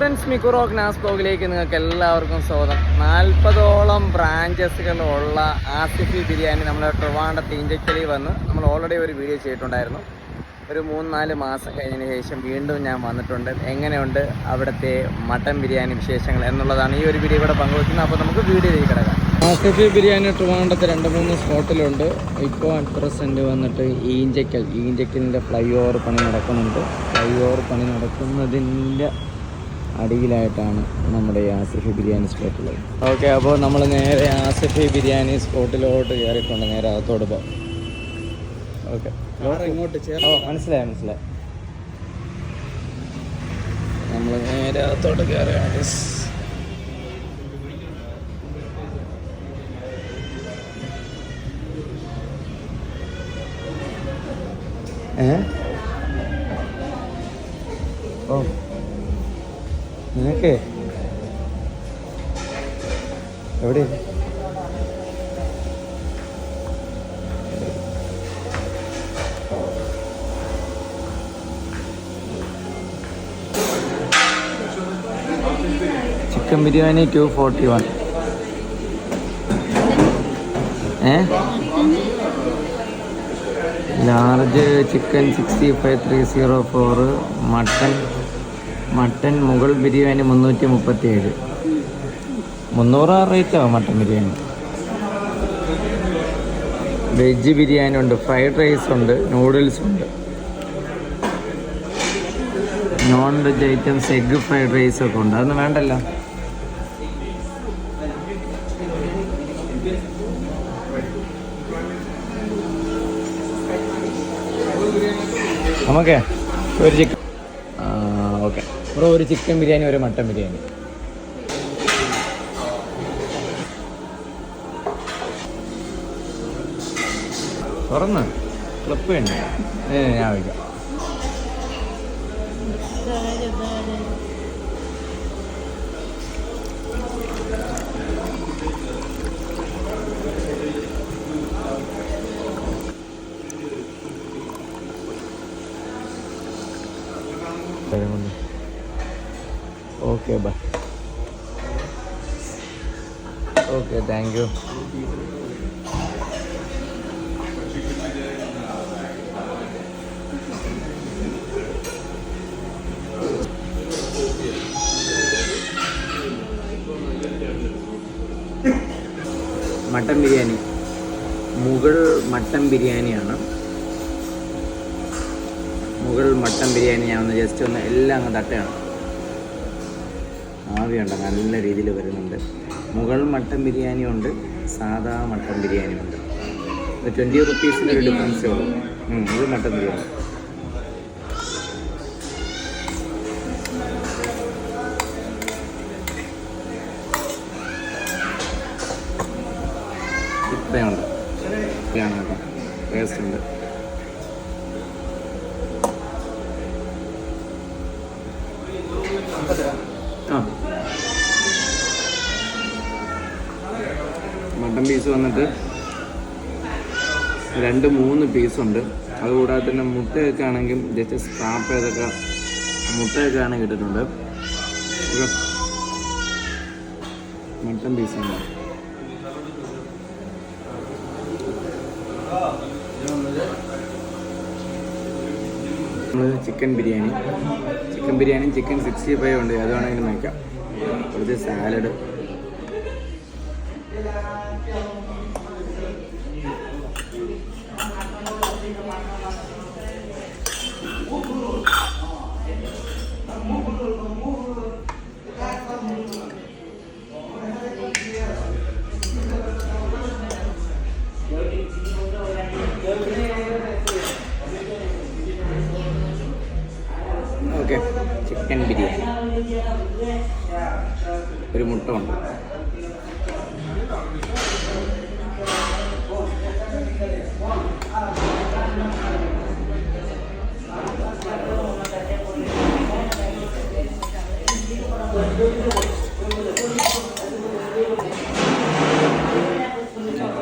Friends, മിക്കുറോ ഗ്നാസ് ബ്ലോഗിലേക്ക് നിങ്ങൾക്ക് എല്ലാവർക്കും സ്വാഗതം. 40ഓളം ബ്രാഞ്ചസുകളുള്ള ആസിഫി ബിരിയാണി നമ്മുടെ ട്രിവാൻഡ്രത്ത് ഈഞ്ചക്കലിൽ വന്ന് നമ്മൾ ഓൾറെഡി ഒരു വീഡിയോ ചെയ്തിട്ടുണ്ടായിരുന്നു. ഒരു 3-4 മാസം കഴിഞ്ഞതിന് ശേഷം വീണ്ടും ഞാൻ വന്നിട്ടുണ്ട്. എങ്ങനെയുണ്ട് അവിടുത്തെ മട്ടൻ ബിരിയാണി വിശേഷങ്ങൾ എന്നുള്ളതാണ് ഈ ഒരു വീഡിയോ ഇവിടെ പങ്കുവയ്ക്കുന്നത്. അപ്പോൾ നമുക്ക് വീഡിയോയിലേക്ക് കിടക്കാം. ആസിഫി ബിരിയാണി ട്രിവാൻഡ്രത്ത് 2-3 സ്പോട്ടിലുണ്ട്. ഇപ്പോൾ അറ്റ് പ്രസൻറ്റ് വന്നിട്ട് ഈഞ്ചക്കലിൻ്റെ ഫ്ലൈ ഓവർ പണി നടക്കുന്നുണ്ട്. ഫ്ലൈ ഓവർ പണി നടക്കുന്നതിൻ്റെ അടിയിലായിട്ടാണ് നമ്മുടെ ആസിഫി ബിരിയാണി സ്പോട്ടുള്ളത്. ഓക്കെ, അപ്പോൾ നമ്മൾ നേരെ ആസിഫി ബിരിയാണി സ്പോട്ടിലോട്ട് കയറിയിട്ടുണ്ട്. നേരെ അകത്തോട്ട് പോകാം. ഓക്കെ, മനസ്സിലായി. നമ്മൾ നേരെ അകത്തോട്ട് കയറുകയാണ്. ഓ, നിനക്ക് എവിടെ chicken biryani 241, large chicken 65 304, mutton Mughal biryani 337. 300 റേറ്റാവും മട്ടൻ ബിരിയാണി. വെജ് ബിരിയാണി ഉണ്ട്, ഫ്രൈഡ് റൈസ് ഉണ്ട്, നൂഡിൽസ് ഉണ്ട്, non veg items egg fried rice ഒക്കെ ഉണ്ട്. അതൊന്നും വേണ്ടല്ലോ. നമുക്ക് ഒരു ചിക്കൻ ഓക്കെ ബ്രോ, ഒരു ചിക്കൻ ബിരിയാണി, ഒരു മട്ടൻ ബിരിയാണി. തുറന്ന് ക്ലിപ്പ് ഉണ്ട്, ഞാൻ വയ്ക്കാം. Okay, bye. Okay, thank you. Mutton biryani, Mughal mutton ബിരിയാണിയാണ്. മുഗൾ മട്ടൻ ബിരിയാണി ഞാൻ ഒന്ന് ജസ്റ്റ് ഒന്ന് എല്ലാം അങ്ങ് തട്ടുകയാണ്. ആവിയുണ്ട്, നല്ല രീതിയിൽ വരുന്നുണ്ട്. മുഗൾ മട്ടൻ ബിരിയാണി ഉണ്ട്, സാധാ മട്ടൻ ബിരിയാണി ഉണ്ട്. ഇത് 20 റുപ്പീസിൻ്റെ ഒരു ഡിഫറൻസേ ഉള്ളൂ. ഇത് മട്ടൻ ബിരിയാണി. ഇത്രയുണ്ട്, ഇതാണ് കേട്ടോ. ടേസ്റ്റ് ഉണ്ട്. മട്ടൻ പീസ് വന്നിട്ട് 2-3 പീസുണ്ട്. അതുകൂടാതെ തന്നെ മുട്ടയൊക്കെ ആണെങ്കിൽ ജസ്റ്റ് സ്ക്രാപ്പ് ചെയ്തൊക്കെ മുട്ടയൊക്കെ ആണെങ്കിൽ ഇട്ടിട്ടുണ്ട്. മട്ടൻ പീസുണ്ട്. നമ്മൾ ചിക്കൻ ബിരിയാണി ചിക്കൻ 65 ഉണ്ട്. അത് വേണമെങ്കിലും വയ്ക്കാം. കുറച്ച് സാലഡ്, ഓക്കെ. ചിക്കൻ ബിരിയാണി, ഒരു മുട്ട ഉണ്ട്.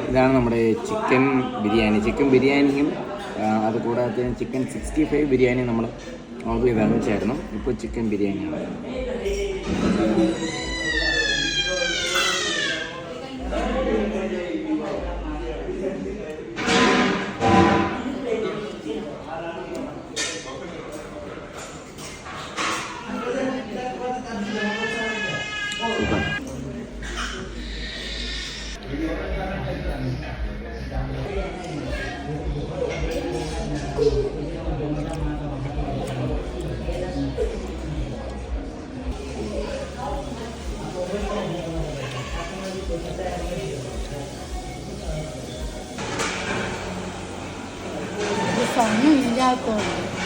ഇതാണ് നമ്മുടെ ചിക്കൻ ബിരിയാണിയും അതുകൂടാതെ ചിക്കൻ 65 ബിരിയാണി നമ്മൾ ഓർഡർ ചെയ്തായിരുന്നു. ഇപ്പോൾ ചിക്കൻ ബിരിയാണിയാണ്. 2는 ഇതിനകത്തുണ്ട്.